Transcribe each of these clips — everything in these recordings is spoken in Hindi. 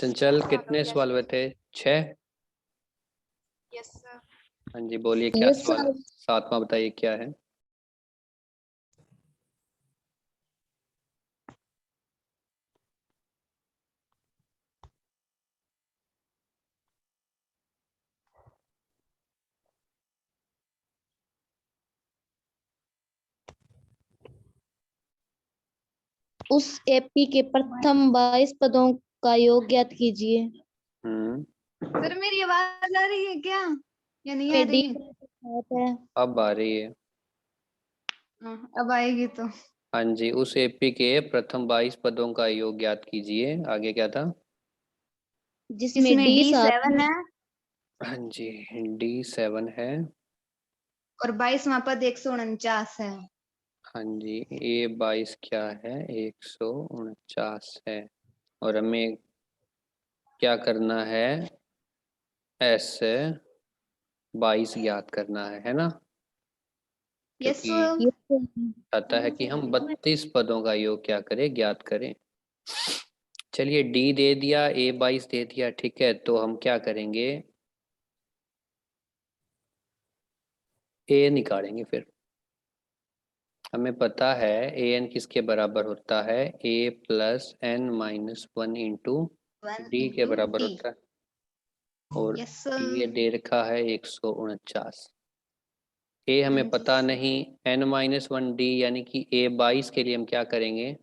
चंचल कितने सवाल हुए थे? 6। Yes sir. हाँ जी बोलिए, क्या Yes, सवाल है? sir. सातवां बताइए क्या है? उस एपी के प्रथम 22 पदों का योग ज्ञात कीजिए। सर मेरी आवाज आ रही है क्या या नहीं आ रही? है। अब आ रही है। अब आएगी तो। हाँ जी, उस एपी के प्रथम 22 पदों का योग ज्ञात कीजिए। आगे क्या था? जिसमें इसमें D7 D7 है हाँ जी, D7 है। और 22वां पद 149 है। हाँ जी, A22 क्या है? 149 है। और हमें क्या करना है? S22 ज्ञात करना है ना? यस क्योंकि आता है कि हम 32 पदों का योग क्या करें? ज्ञात करें। चलिए, D दे दिया, A22 दे दिया, ठीक है। तो हम क्या करेंगे? A निकालेंगे फिर। हमें पता है AN किसके बराबर होता है? A plus N-1 into D के बराबर होता है। और यस ये दे रखा है 149। A हमें पता नहीं, N-1 D यानी कि A22 के लिए हम क्या करेंगे?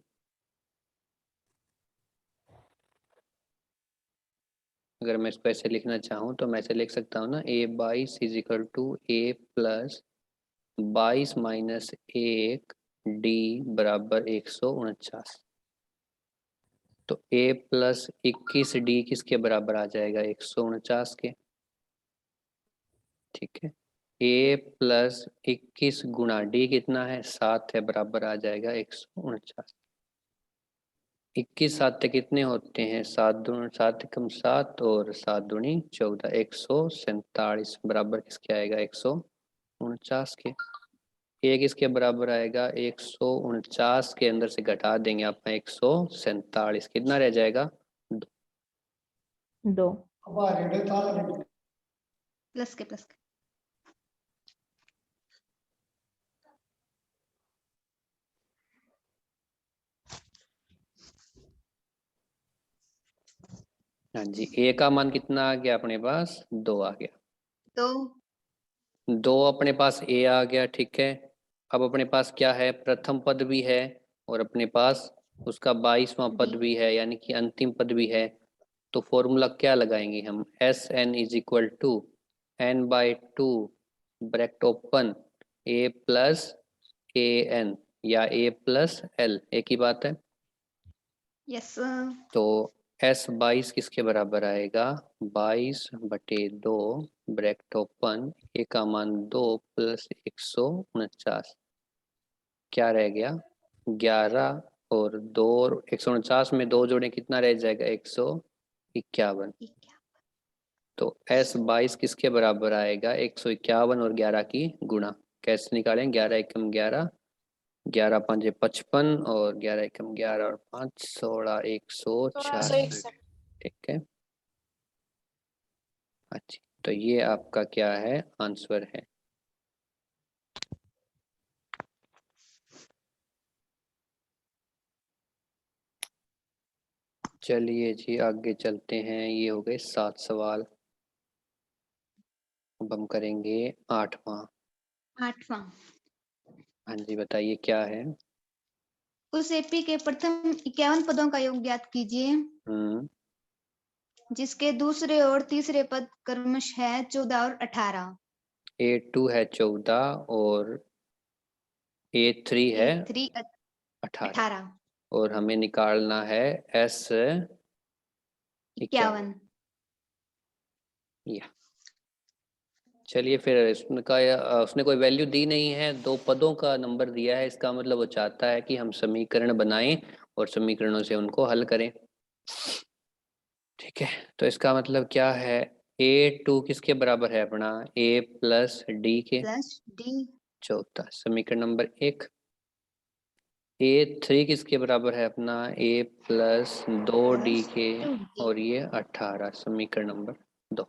अगर मैं इसको ऐसे लिखना चाहूँ तो मैं ऐसे लिख सकता हूँ ना, A22 is equal to A plus 22 minus 1 D बराबर 149। तो A प्लस 21 D किसके बराबर आ जाएगा? 149 के। ठीक है। A प्लस 21 गुणा D कितना है? 7 है, बराबर आ जाएगा 149। 21 7 कितने होते हैं? 7 कम 7 और 7 दूनी 14, 147 बराबर किसके आएगा? 149 के। A किसके बराबर आएगा? 149 के अंदर से घटा देंगे आप 147, कितना रह जाएगा? 2। प्लस के प्लस के। हाँ जी, A का मान कितना आ गया अपने पास? 2 आ गया। तो 2 अपने पास A आ गया, ठीक है। अब अपने पास क्या है? प्रथम पद भी है और अपने पास उसका 22वां पद भी है, यानी कि अंतिम पद भी है। तो फॉर्मूला क्या लगाएंगे हम? SN is equal to N/2 bracket open A plus AN या A प्लस L, एक ही बात है। यस तो S22 किसके बराबर आएगा? 22/2 ब्रैकेट ओपन, A का मान 2 प्लस 149, क्या रह गया? 11 और 2 और 149 में 2 जोड़े कितना रह जाएगा? 151। तो S22 किसके बराबर आएगा? 151 और 11 की गुणा। कैसे निकालें? 11 एकम 11, 11 5 55 और 11 एकम 11 और 5 16, 166। ठीक है। अच्छा, तो ये आपका क्या है? आंसर है। चलिए जी आगे चलते हैं। ये हो गए 7 सवाल। अब हम करेंगे 8वां। 8वां। हाँ जी बताइए क्या है? उस एपी के प्रथम 51 पदों का योग ज्ञात कीजिए जिसके दूसरे और तीसरे पद क्रमश है 14 और 18। A2 है 14 और A3 है A3 18। 18। और हमें निकालना है S51। 51। या चलिए फिर उसने कोई वैल्यू दी नहीं है, 2 पदों का नंबर दिया है। इसका मतलब वो चाहता है कि हम समीकरण बनाएं और समीकरणों से उनको हल करें। ठीक है, तो इसका मतलब क्या है? A2 किसके बराबर है अपना? A प्लस D के। Plus D। चौथा समीकरण नंबर 1। A3 किसके बराबर है अपना, A प्लस 2D के, और ये 18, समीकरण नंबर 2।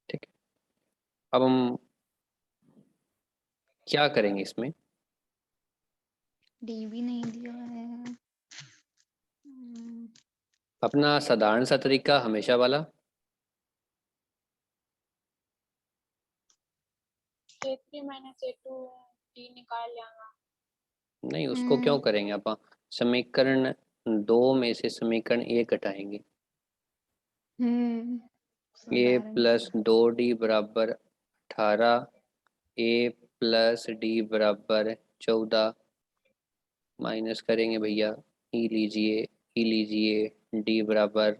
ठीक है, अब हम क्या करेंगे इसमें, डी भी नहीं दिया है। अपना साधारण सा तरीका हमेशा वाला, A3 माइनस A2 D निकाल लेंगे। नहीं उसको क्यों करेंगे अपन, समीकरण 2 में से समीकरण 1 घटाएंगे। A प्लस 2D बराबर 18, A प्लस D बराबर 14, माइनस करेंगे भैया, ई लीजिए D बराबर,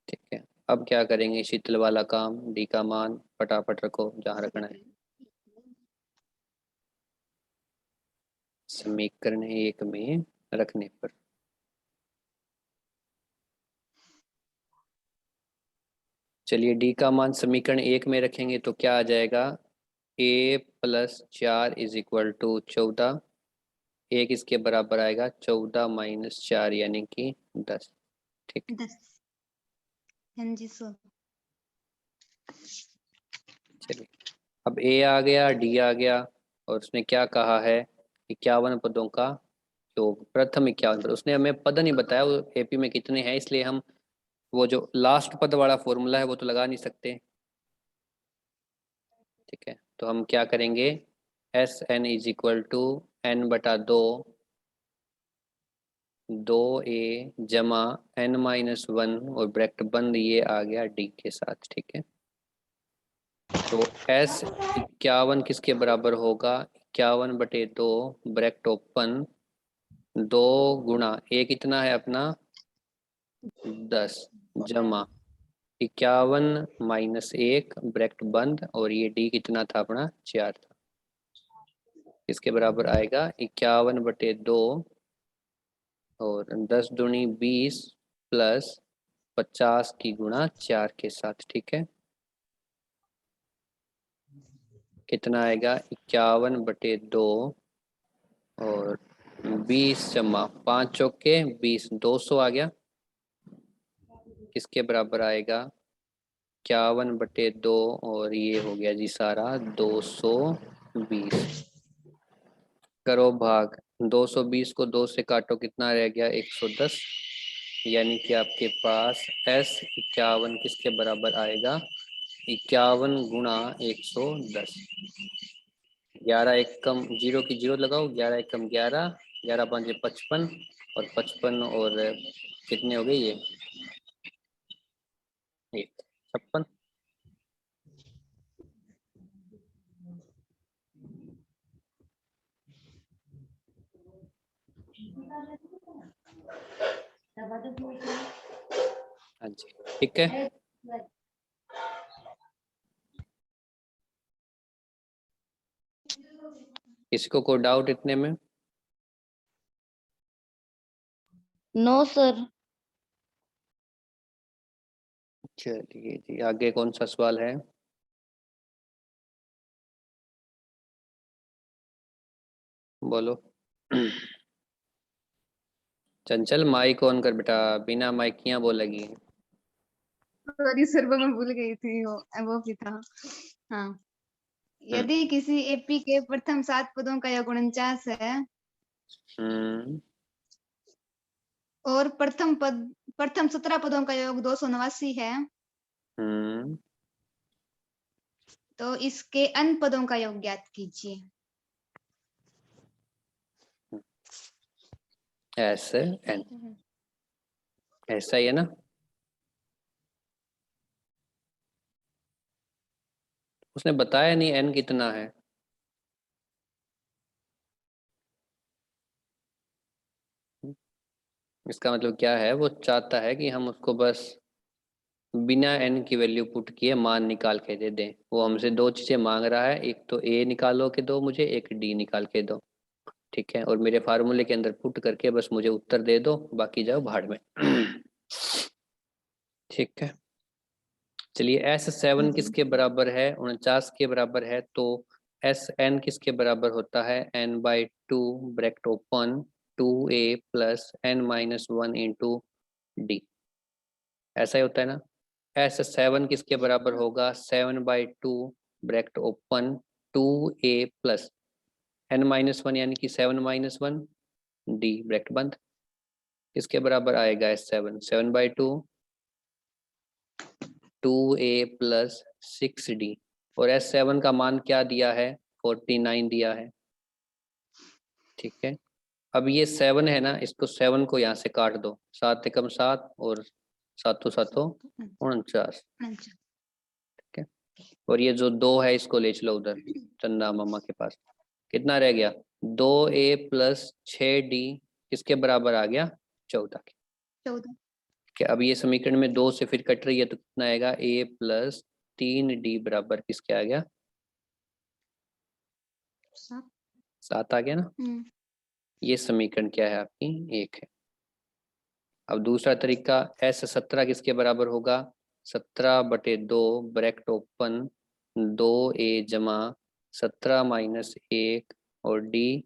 ठीक है। अब क्या करेंगे, शीतल वाला काम, D का मान फटाफट रखो जहाँ रखना है, समीकरण 1 में रखने पर। चलिए D का मान समीकरण 1 में रखेंगे तो क्या आ जाएगा, A plus 4 is equal to 14, 1 इसके बराबर आएगा 14 माइनस 4 यानी कि 10। ठीक है, 10। हाँ जी सर। चलिए अब A आ गया, D आ गया, और उसने क्या कहा है, 51 पदों का योग, प्रथम 51 पद, उसने हमें पद नहीं बताया वो AP में कितने हैं, इसलिए हम वो जो लास्ट पद वाला फॉर्मूला है वो तो लगा नहीं सकते। ठीक है, तो हम क्या करेंगे, SN is equal to N/2, 2A जमा N-1 और ब्रैकेट बंद, ये आ गया D के साथ। ठीक है, तो S 51 किसके बराबर होगा, 51/2 ब्रैकेट ओपन, 2 गुणा A कितना है अपना 10, जमा 51 माइनस 1 ब्रैकेट बंद, और ये D कितना था अपना 4 था, इसके बराबर आएगा 51/2 और 10 दूनी 20 प्लस 50 की गुणा 4 के साथ। ठीक है, कितना आएगा 51/2 और 20 जमा 5 चौके 20, 200 आ गया, किसके बराबर आएगा 51/2 और ये हो गया जी सारा 220। करो भाग, 220 को 2 से काटो, कितना रह गया 110, यानी कि आपके पास S 51 किसके बराबर आएगा, 51 गुणा 110। 11 एक कम, जीरो की जीरो लगाओ, 11 एक कम 11, 11 5 55, और 55 और कितने हो गए ये 56। हाँ जी, ठीक है, किसको कोई डाउट इतने में, नो सर। चलिए जी आगे कौन सा सवाल है, बोलो। चंचल माइक ऑन कर बेटा, बिना माइक किया बोलेगी। सॉरी सर, वो मैं भूल गई थी, वो भी था। हाँ, यदि किसी एपी के प्रथम 7 पदों का योग 49 है हम्म, और प्रथम 17 पदों का योग 289 है, हम्म, तो इसके अन्य पदों का योग ज्ञात कीजिए। ऐसे एन, ऐसा ही है ना, उसने बताया नहीं एन कितना है, इसका मतलब क्या है, वो चाहता है कि हम उसको बस बिना एन की वैल्यू पुट किए मान निकाल के दे दें। वो हमसे दो चीजें मांग रहा है, एक तो ए निकालो के दो मुझे, एक डी निकाल के दो। ठीक है, और मेरे फार्मूले के अंदर पुट करके बस मुझे उत्तर दे दो, बाकी जाओ भाड़ में। ठीक है, चलिए S7 किसके बराबर है, 49 के बराबर है, तो एस एन किसके बराबर होता है, n by two bracket open 2a plus n minus 1 into D, ऐसा ही होता है ना। एस सेवन किसके बराबर होगा, 7 by two bracket open 2a plus n minus 1 यानी कि 7 माइनस 1 डी ब्रैकेट बंद, किसके बराबर आएगा S seven, 7 by two 2a plus 6d, और एस सेवन का मान क्या दिया है, 49 दिया है, ठीक है। अब ये 7 है ना, इसको 7 को यहाँ से काट दो, 7 एकम 7 और 7 7 49, ठीक है। और ये जो 2 है इसको ले चलो उधर चंदा मामा के पास, कितना रह गया, 2a प्लस 6d किसके बराबर आ गया, 14 के। 14 कि अब ये समीकरण में 2 से फिर कट रही है तो कितना आएगा, a प्लस 3d बराबर किसके आ गया, 7 आ गया ना। ये समीकरण क्या है आपकी, 1 है। अब दूसरा तरीका, एस 17 किसके बराबर होगा, 17/2 ब्रैकेट ओपन 2a जमा 17 माइनस 1 और डी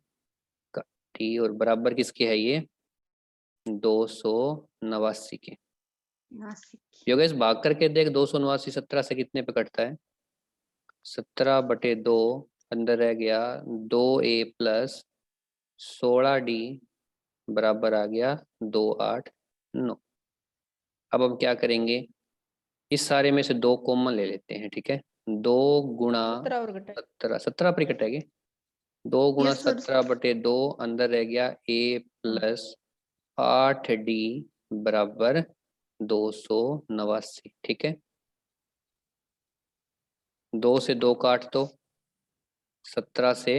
का डी, और बराबर किसके है ये, 289 के। योगेश भाग करके देख, 289 17 से कितने पे कटता है, 17/2 अंदर रह गया 2a प्लस 16d बराबर आ गया 289। अब हम क्या करेंगे, इस सारे में से 2 कॉमन ले लेते हैं, ठीक है। 2 गुणा 17, 17 पर कटेगी, 2 गुणा 17/2 अंदर रह गया a प्लस 8d बराबर 289, ठीक है। 2 से 2 काट दो, 17 से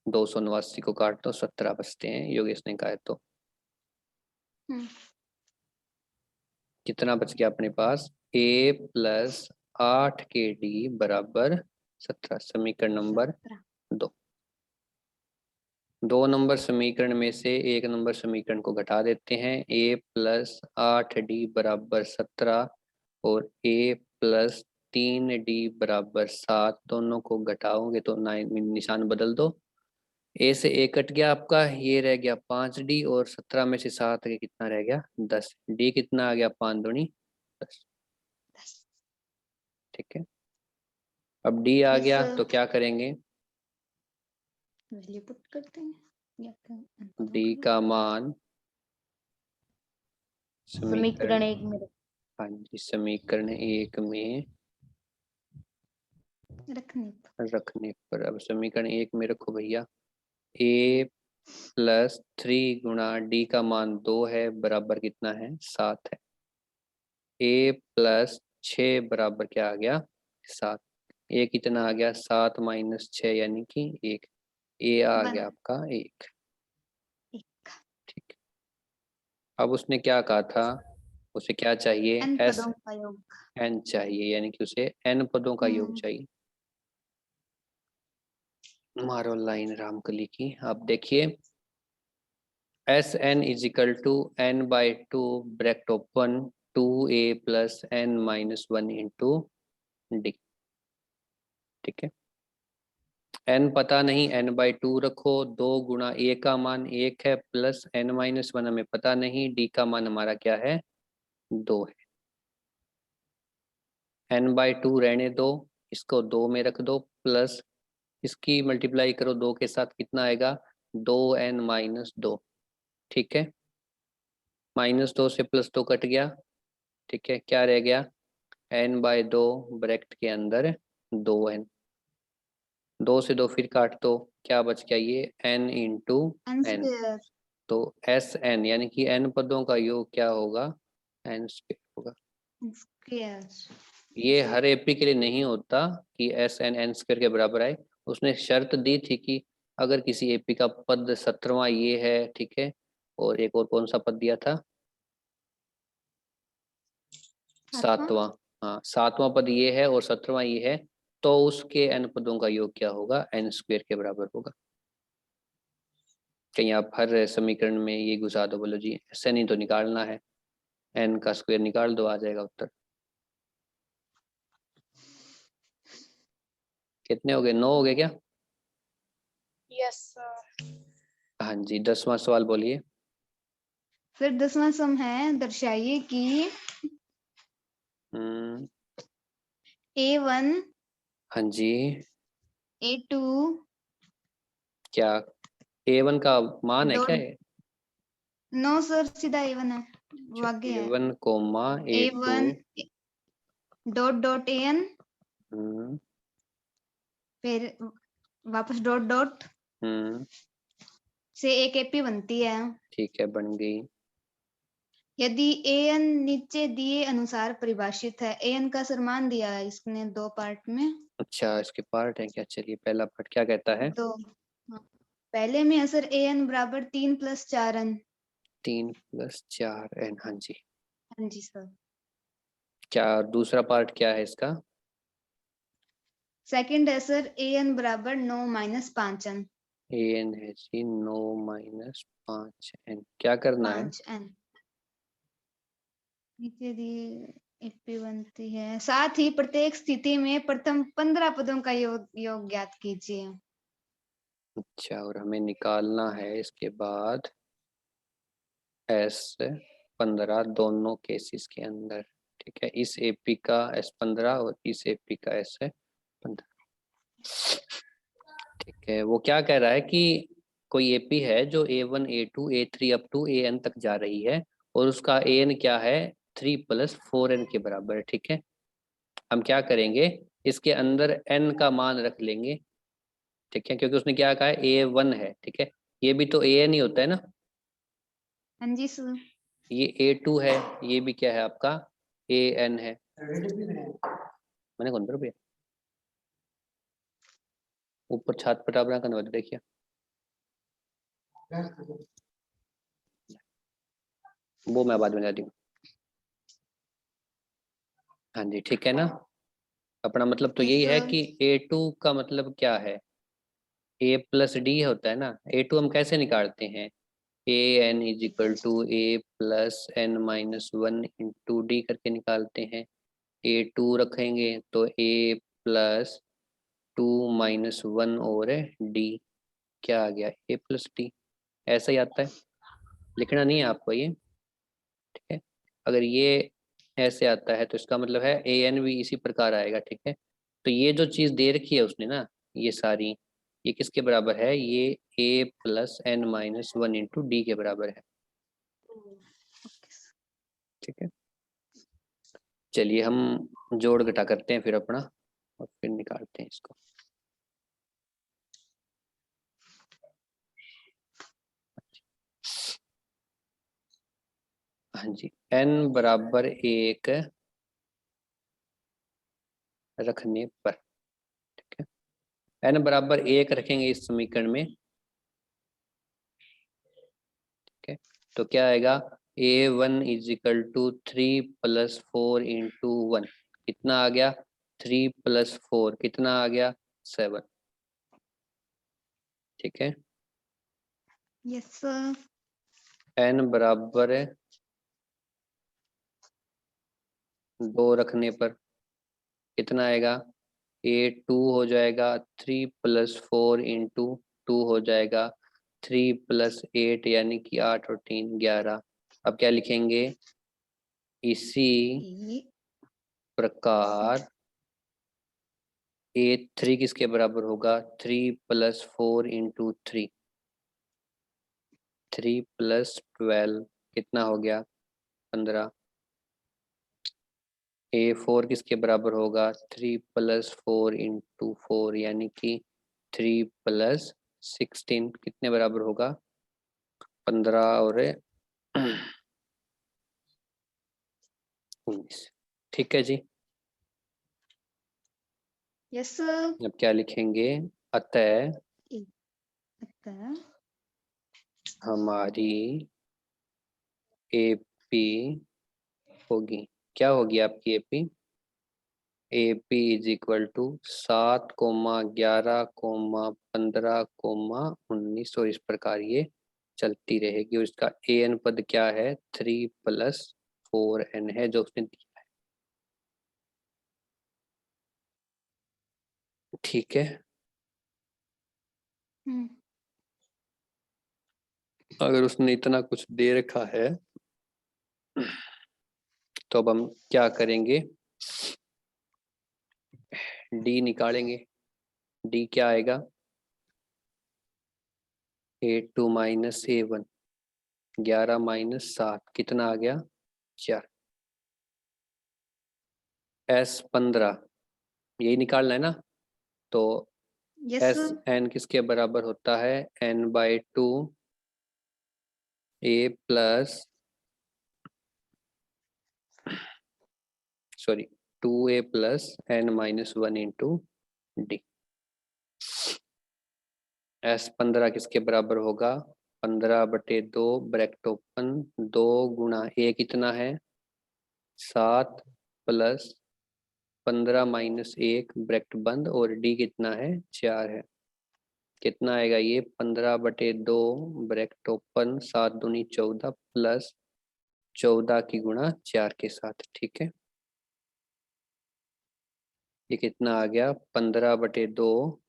289 को काट दो, 17 बचते हैं, योगेश ने कहा तो कितना बच गया अपने पास, a प्लस 8 के डी बराबर 17, समीकरण नंबर 2। 2 नंबर समीकरण में से 1 नंबर समीकरण को घटा देते हैं, a प्लस 8d बराबर 17 और a प्लस 3d बराबर 7, दोनों को घटाओगे तो निशान बदल दो, a से a कट गया आपका, ये रह गया 5d और 17 में से 7 के कितना रह गया, 10, d कितना आ गया, 5 दूनी 10, ठीक है। अब d आ गया तो क्या करेंगे, वैल्यू पुट करते हैं या d का मान समीकरण 1 में हाँ जी, समीकरण 1 में रखने पर, अब समीकरण 1 में रखो भैया, a प्लस 3 गुणा d का मान 2 है बराबर कितना है, 7 है, a प्लस 6 बराबर क्या आ गया, 7, a कितना आ गया, 7 माइनस 6 यानी कि 1, a आ गया आपका 1, ठीक। अब उसने क्या कहा था, उसे क्या चाहिए, n s पदों का योग, n चाहिए, यानी कि उसे n पदों का योग चाहिए। मारो लाइन रामकली की, आप देखिए, S N is equal to n by two bracket open 2a plus n minus 1 into D, ठीक है। n पता नहीं, n बाई टू रखो, 2 गुणा a का मान 1 है प्लस n माइनस 1 हमें पता नहीं, d का मान हमारा क्या है, 2 है। n बाई टू रहने दो, इसको 2 में रख दो, प्लस इसकी मल्टीप्लाई करो 2 के साथ, कितना आएगा, 2n माइनस 2, ठीक है। -2 से +2 कट गया, ठीक है, क्या रह गया, n बाई 2 ब्रैकेट के अंदर 2n, 2 से 2 फिर काट दो, क्या बच गया, ये n इंटू n, तो एस एन यानी कि n पदों का योग क्या होगा, n स्क्वायर होगा। ये हर एपी के लिए नहीं होता कि एस एन n स्क्वायर के बराबर आए, उसने शर्त दी थी कि अगर किसी एपी का पद 17वां ये है, ठीक है, और एक और कौन सा पद दिया था, 7वां, हाँ 7वां पद ये है और 17वां ये है, तो उसके n पदों का योग क्या होगा, n स्क्वायर के बराबर होगा। कहीं आप हर समीकरण में ये घुसा दो, बोलो जी ऐसे नहीं तो निकालना है, n का स्क्वायर निकाल दो, आ जाएगा उत्तर। कितने हो गए? 9 हो गए क्या? Yes sir. हाँ जी, 10वां सवाल बोलिए। फिर 10वां सम है, दर्शाइए कि हम्म, A1 हाँ जी। A2 क्या A1 का मान है क्या? डॉट, नो सर सीधा A1 है, वो आगे है। A1 comma A2। A1 dot dot AN, hmm फिर वापस डॉट डॉट हम्म, से एक AP बनती है। ठीक है, बन गई। यदि AN नीचे दिए अनुसार परिभाषित है। AN का सरमान दिया है इसने 2 पार्ट में। अच्छा, इसके पार्ट है क्या? चलिए, पहला पार्ट क्या कहता है? तो हाँ, पहले में है सर AN बराबर 3 + 4N। 3 + 4N, हाँ जी। हाँ जी सर। क्या दूसरा पार्ट क्या है इसका? सेकंड है सर AN बराबर 9 - 5N। AN है जी 9 - 5N। क्या करना है? 5N नीचे दी AP बनती है। साथ ही प्रत्येक स्थिति में प्रथम 15 पदों का योग ज्ञात कीजिए। अच्छा, और हमें निकालना है इसके बाद S15 दोनों केसेस के अंदर। ठीक है, इस AP का S15 और इस AP का S15। ठीक है, वो क्या कह रहा है कि कोई AP है जो A1 A2 A3 up to AN तक जा रही है, और उसका AN क्या है? 3 + 4N के बराबर है। ठीक है, हम क्या करेंगे, इसके अंदर N का मान रख लेंगे। ठीक है, क्योंकि उसने क्या कहा है? A1 है। ठीक है, ये भी तो AN ही होता है ना। हाँ जी सर। ये A2 है, ये भी क्या है आपका? AN है। मैंने कौन रुपया ऊपर छात पर टाबरा का देखिए। वो मैं बाद में जाती हूँ। हाँ जी, ठीक है ना। अपना मतलब तो यस यही है सर। कि A2 का मतलब क्या है? A + D होता है ना। A2 हम कैसे निकालते हैं? AN = A + N - 1 × D करके निकालते हैं। A2 रखेंगे तो A + 2 - 1 और D क्या आ गया? A + D। ऐसा ही आता है, लिखना नहीं है आपको ये। ठीक है, अगर ये ऐसे आता है तो इसका मतलब है AN भी इसी प्रकार आएगा। ठीक है, तो ये जो चीज़ दे रखी है उसने ना, ये सारी, ये किसके बराबर है? ये A + N - 1 × D के बराबर है। ठीक है, चलिए हम जोड़ घटा करते हैं फिर अपना, और फिर निकालते हैं इसको। हाँ जी, N बराबर 1 रखने पर, ठीक है, N बराबर 1 रखेंगे इस समीकरण में। ठीक है, तो क्या आएगा? A1 = 3 + 4 × 1। कितना आ गया? 3 + 4 कितना आ गया? 7। ठीक है, यस सर। N बराबर 2 रखने पर कितना आएगा? A2 हो जाएगा 3 + 4 × 2 हो जाएगा 3 + 8, यानी कि 8 और 3 11। अब क्या लिखेंगे? इसी ये प्रकार A3 किसके बराबर होगा? 3 + 4 × 3, 3 + 12 कितना हो गया? 15। A4 किसके बराबर होगा? 3 + 4 × 4, यानी कि 3 + 16 कितने बराबर होगा? 15 और 19। ठीक है जी, यस सर। अब क्या लिखेंगे? अतः अतः हमारी AP होगी, क्या होगी आपकी AP? AP = 7, 11, 15, 19, और इस प्रकार ये चलती रहेगी। और इसका AN पद क्या है? 3 + 4N है जो उसने दिया। ठीक है, हम्म, अगर उसने इतना कुछ दे रखा है तो अब हम क्या करेंगे, डी निकालेंगे। डी क्या आएगा, A2 माइनस A1, 11 माइनस 7 कितना आ गया, 4। S15 यही निकालना है ना, तो यस एस एन किसके बराबर होता है, N/2 A plus sorry 2A plus N-1 into D. S15 किसके बराबर होगा, 15/2 ब्रैकेट ओपन, 2 गुणा A कितना है 7 प्लस 15 माइनस 1 ब्रैकेट बंद, और डी कितना है 4 है। कितना आएगा ये, 15/2 ब्रैकेट ओपन, 7 दूनी 14 प्लस 14 की गुणा 4 के साथ। ठीक है, ये कितना आ गया, 15/2,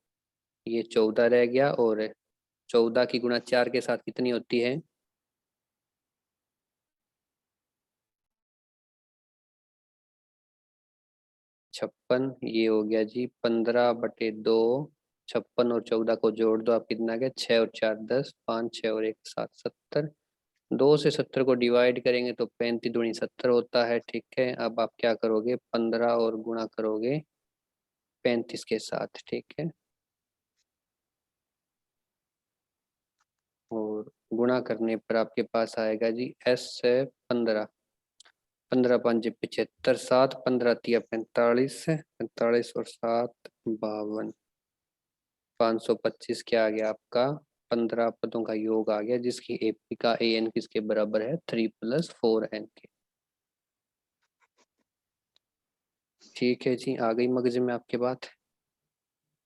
ये 14 रह गया, और 14 की गुणा 4 के साथ कितनी होती है, 56। ये हो गया जी 15/2, 56 और 14 को जोड़ दो आप, कितना गया 6 और 4 10, 5 6 और 1 7, 70। 2 से 70 को डिवाइड करेंगे तो 35 दूनी 70 होता है। ठीक है, अब आप क्या करोगे, 15 और गुणा करोगे 35 के साथ। ठीक है, और गुणा करने पर आपके पास आएगा जी S से 15, 15×5 75, 7 15 तिया 45, 45 और 7 52, 525 क्या आ गया आपका, 15 पदों का योग आ गया, जिसकी AP का AN किसके बराबर है, 3 + 4N के। ठीक है जी, आ गई मगज में आपके बात।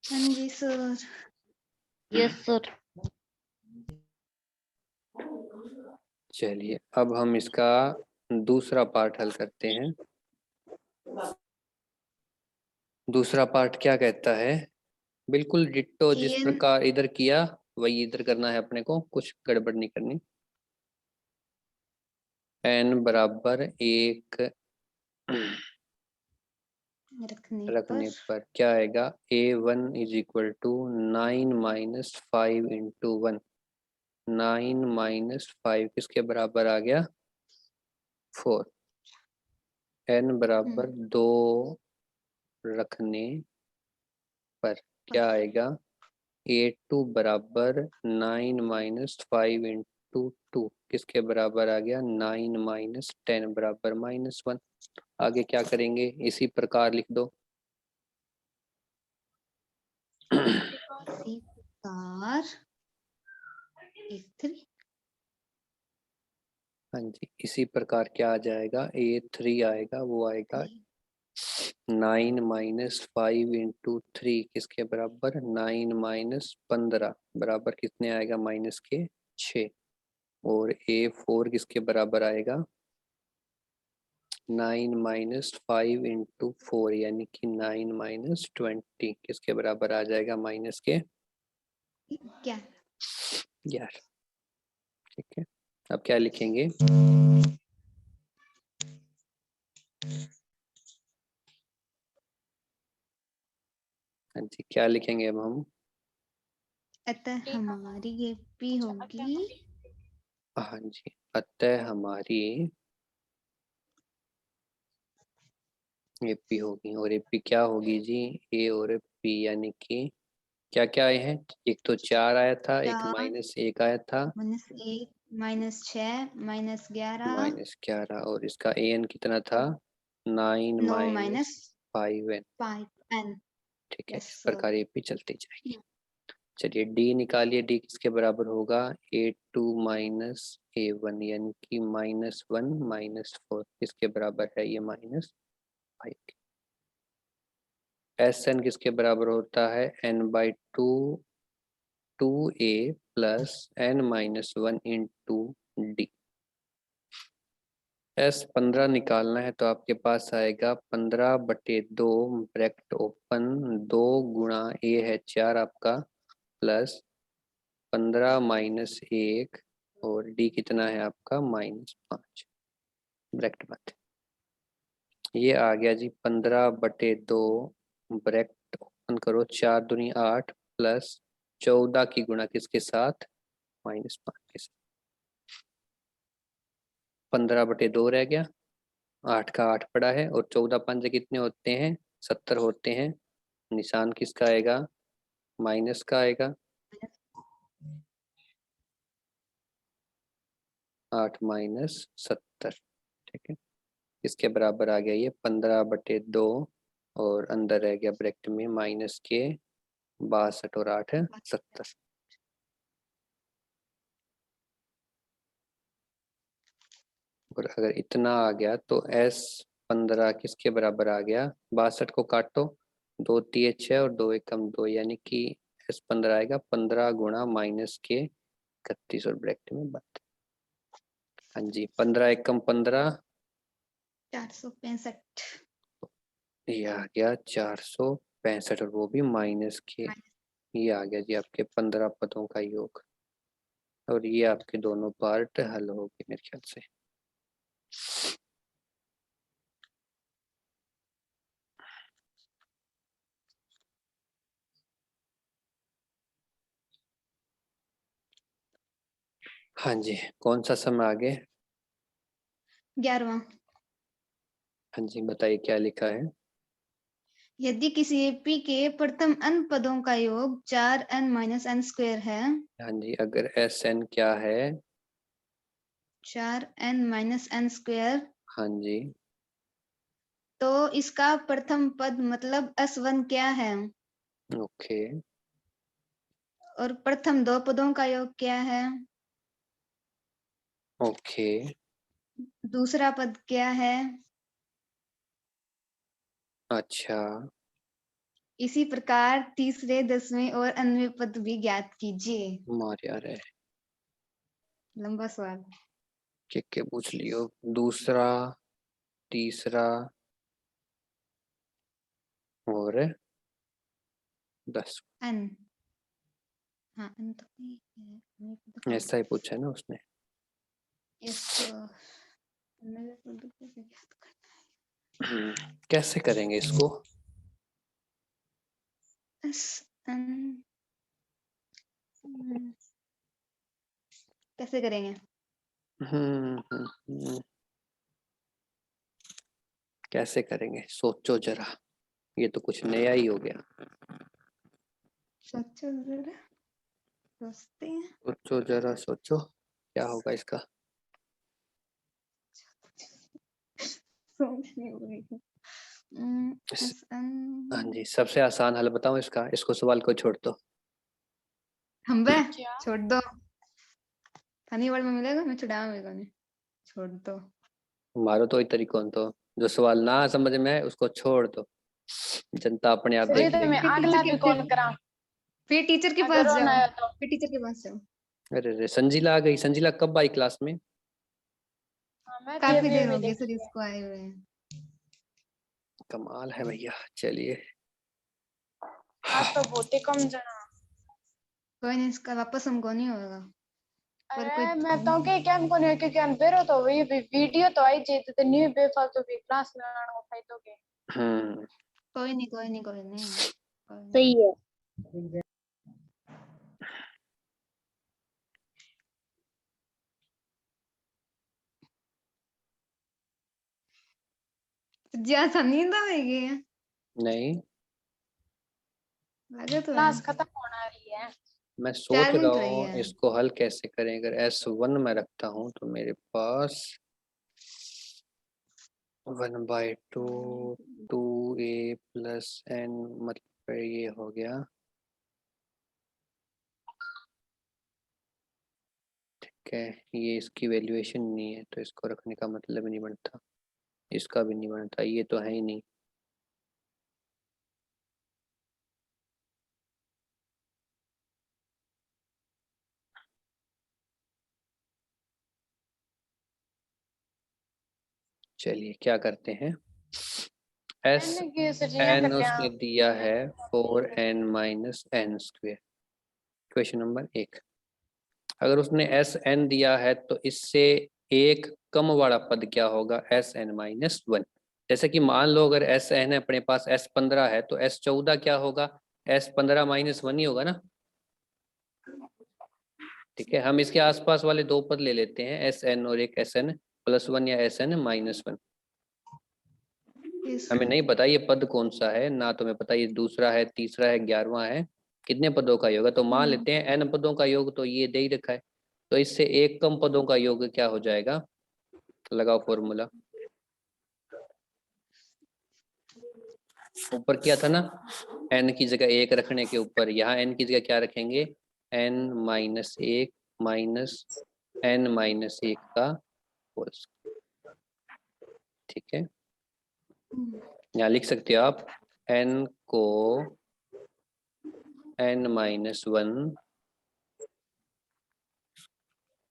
हाँ जी सर। Yes sir. चलिए अब हम इसका दूसरा पार्ट हल करते हैं। दूसरा पार्ट क्या कहता है, बिल्कुल डिट्टो जिस एन प्रकार इधर किया वही इधर करना है अपने को, कुछ गड़बड़ नहीं करनी। n बराबर 1 रखने पर क्या आएगा, A1 = 9 - 5 × 1, 9 - 5 किसके बराबर आ गया, 4। n बराबर 2 रखने पर क्या आएगा, A2 बराबर 9 - 5 × 2 किसके बराबर आ गया, 9 - 10 बराबर -1। आगे क्या करेंगे, इसी प्रकार लिख दो। कार A3 हाँ जी, इसी प्रकार क्या आ जाएगा, A3 आएगा, वो आएगा 9 - 5 × 3 किसके बराबर, 9 - 15 बराबर कितने आएगा, माइनस के 6। और A4 किसके बराबर आएगा, 9 - 5 × 4 यानी कि 9 - 20 किसके बराबर आ जाएगा, माइनस के क्या 11। ठीक है, अब क्या लिखेंगे, हाँ जी क्या लिखेंगे अब हम, अतः हमारी AP होगी हाँ जी, अतः हमारी AP होगी, और AP क्या होगी जी, A और P यानी कि क्या क्या आए हैं, एक तो 4 आया था, एक 4 -1 आया था, -1 -6 -11 -11, और इसका AN कितना था, 9 - 5N। 5N। ठीक है, यस इस सर। प्रकार AP चलती जाएगी। चलिए D निकालिए, D किसके बराबर होगा, A2 - A1 यानी कि -1 - 4 किसके बराबर है, ये -5। SN किसके बराबर होता है, N/2 2A plus N - 1 × D। S15 निकालना है तो आपके पास आएगा 15/2 ब्रैकेट ओपन 2 गुणा ए है 4 आपका प्लस 15 माइनस 1 और डी कितना है आपका -5 ब्रैकेट बंद। ये आ गया जी 15/2 ब्रैकेट ओपन करो 4 दूनी 8 प्लस 14 की गुणा किसके साथ -5 के साथ 15/2 रह गया 8 का 8 पड़ा है और 14 पंजे कितने होते हैं 70 होते हैं। निशान किसका आएगा माइनस का आएगा 8 माइनस 70 ठीक है। इसके बराबर आ गया ये 15/2 और अंदर रह गया ब्रैकेट में माइनस के 62 और 8 70। और अगर इतना आ गया तो S15 किसके बराबर आ गया 62 को काटो 2 3 6 और 2 1 2 यानी कि S15 आएगा 15 गुणा माइनस के 31 और ब्रैकेट में बंद। हाँ जी 15 1 15 465 ये आ गया 465 और वो भी माइनस के। ये आ गया जी आपके 15 पदों का योग और ये आपके दोनों पार्ट हल हो गए मेरे ख्याल से। हाँ जी कौन सा समय आगे 11वां। हाँ जी बताइए क्या लिखा है। यदि किसी एपी के प्रथम n पदों का योग 4n माइनस n स्क्वायर है। हाँ जी अगर SN क्या है 4n माइनस n स्क्वायर हाँ जी तो इसका प्रथम पद मतलब S1 क्या है ओके और प्रथम दो पदों का योग क्या है ओके दूसरा पद क्या है। अच्छा इसी प्रकार तीसरे 10वें और 11वें पद भी ज्ञात कीजिए। मारिया रे लंबा सवाल। के पूछ लियो दूसरा तीसरा और 10 n हाँ n तो नहीं है n पद कहाँ ऐसा ही पूछा है ना उसने। है? yes तो n पद कैसे ज्ञात करना कैसे करेंगे इसको है। SN कैसे करेंगे। कैसे करेंगे सोचो जरा ये तो कुछ नया ही हो गया। सोचो जरा सोचते हैं। सोचो जरा सोचो क्या होगा इसका। सोच नहीं हो रही है। हाँ SN जी सबसे आसान हल बताओ इसका इसको सवाल को छोड़ दो। हम बे क्या छोड़ दो फनी वर्ड में मिलेगा मैं छुड़ाऊंगा मेरे को नहीं छोड़ दो। मारो तो ही तरीकों तो जो सवाल ना समझ में आए उसको छोड़ दो जनता अपने आप फिर देख तो मैं लेगी। अगला भी कॉल करा फिर टीचर के पास अगर वो ना जाओ आया तो फिर टीचर के पास जाओ। अरे रे संजीला आ गई संजीला कब आई क्लास में। हाँ, मैं तो काफी अभी देर अभी हो गई सर देखी है। इसको आए हुए। कमाल है भैया चलिए। आज तो बहुत ही कम जना। कोई नहीं इसका वापस हमको नहीं होगा पर कोई अरे मैं तो के क्या हमको नहीं क्योंकि हम बेरो तो वही वीडियो तो आई चाहिए तो न्यू बेफालतू भी क्लास में आना को फायदो के। हम्म कोई नहीं कोई नहीं कोई नहीं कोई नहीं। सही है। ज्यादा नींद आएगी नहीं लगे तो है। क्लास खत्म होने वाली है। मैं 4 सोच रहा मिनट रही हूँ है। इसको हल कैसे करें अगर S1 में रखता हूँ तो मेरे पास 1/2 2a प्लस n मतलब ये हो गया ठीक है। ये इसकी वैल्यूएशन नहीं है तो इसको रखने का मतलब ही नहीं बनता इसका भी नहीं बनता ये तो है ही नहीं। चलिए क्या करते हैं, एस मैंने की सर जी यहाँ एन कर उसने लिया। दिया है 4n-n²। क्वेश्चन नंबर 1, अगर उसने एस एन दिया है तो इससे एक कम वाला पद क्या होगा, Sn-1। जैसे कि मान लो अगर एस एन है अपने पास, S15 है तो S14 क्या होगा, S15-1 ही होगा ना। ठीक है, हम इसके आसपास वाले दो पद ले लेते हैं, एस एन और एक Sn+1 या Sn-1। Yes. हमें नहीं पता ये पद कौन सा है, ना तो हमें पता ये दूसरा है, तीसरा है, 11वां है, कितने पदों का योग है। तो मान लेते हैं n पदों का योग तो ये दे ही रखा है, तो इससे एक कम पदों का योग क्या हो जाएगा, लगाओ फॉर्मूला। ऊपर किया था ना n की जगह 1 रखने के ऊपर, यहाँ n की जगह क्या रखेंगे, n-1 माइनस n-1 का होल स्क्वायर। ठीक है, यहाँ लिख सकते हो आप n को n-1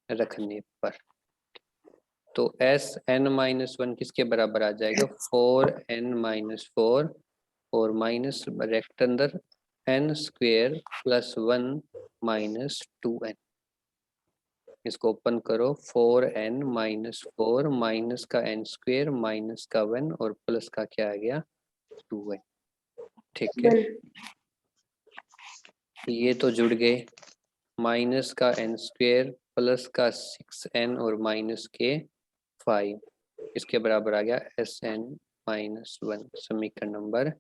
रखने पर, तो Sn-1 किसके बराबर आ जाएगा, 4n-4 और माइनस ब्रैकेट अंदर n² + 1 - 2n। इसको ओपन करो, 4n-4 माइनस का n² माइनस का 1 और प्लस का क्या आ गया 2n। ठीक है, ये तो जुड़ गए, माइनस का n² प्लस का 6n और माइनस के 5, इसके बराबर आ गया Sn-1, समीकरण नंबर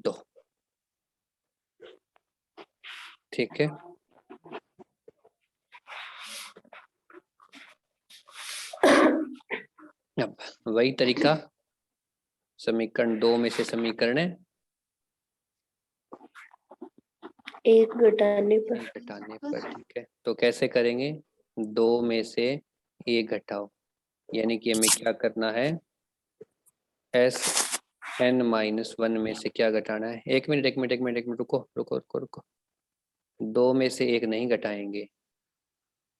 2। ठीक है, अब वही तरीका समीकरण 2 में से समीकरण एक घटाने पर। घटाने पर। ठीक है, तो कैसे करेंगे, 2 में से 1 घटाओ, यानी कि हमें क्या करना है, Sn-1 में से क्या घटाना है। एक मिनट रुको रुको रुको रुको, 2 में से 1 नहीं घटाएंगे,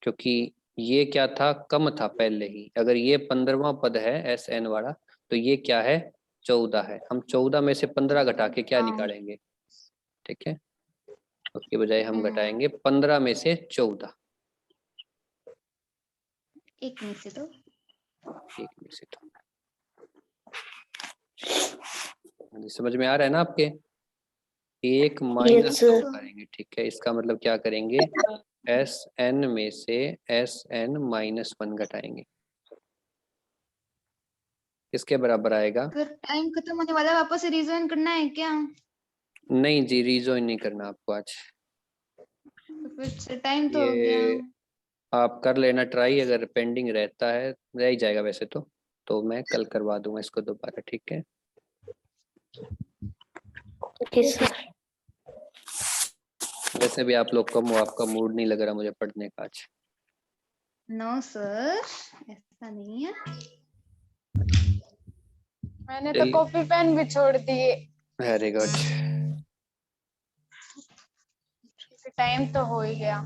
क्योंकि ये क्या था, कम था पहले ही। अगर ये 15वां पद है Sn वाला, तो ये क्या है, 14 है। हम 14 में से 15 घटा के क्या निकालेंगे। ठीक है, उसके बजाय हम घटाएंगे 15 में से 14। एक में से तो एक में से तो समझ में आ रहा है ना आपके, 1 माइनस 2 करेंगे। ठीक है, इसका मतलब क्या करेंगे, Sn में से Sn-1 घटाएंगे, किसके बराबर आएगा। अगर टाइम खत्म होने वाला वापस से रिजॉइन करना है क्या, नहीं जी, रीजॉइन नहीं करना आपको आज, तो फिर टाइम तो हो गया। ये आप कर लेना ट्राई, अगर पेंडिंग रहता है, रह ही जाएगा वैसे तो मैं कल करवा दूंगा इसको दोबारा। ठीक है, वैसे भी आप लोग कम हो, आपका मूड नहीं लग रहा मुझे पढ़ने का आज। नो सर, ऐसा नहीं है। मैंने तो कॉपी पेन भी छोड़ दिए। Very good. टाइम तो हो ही गया।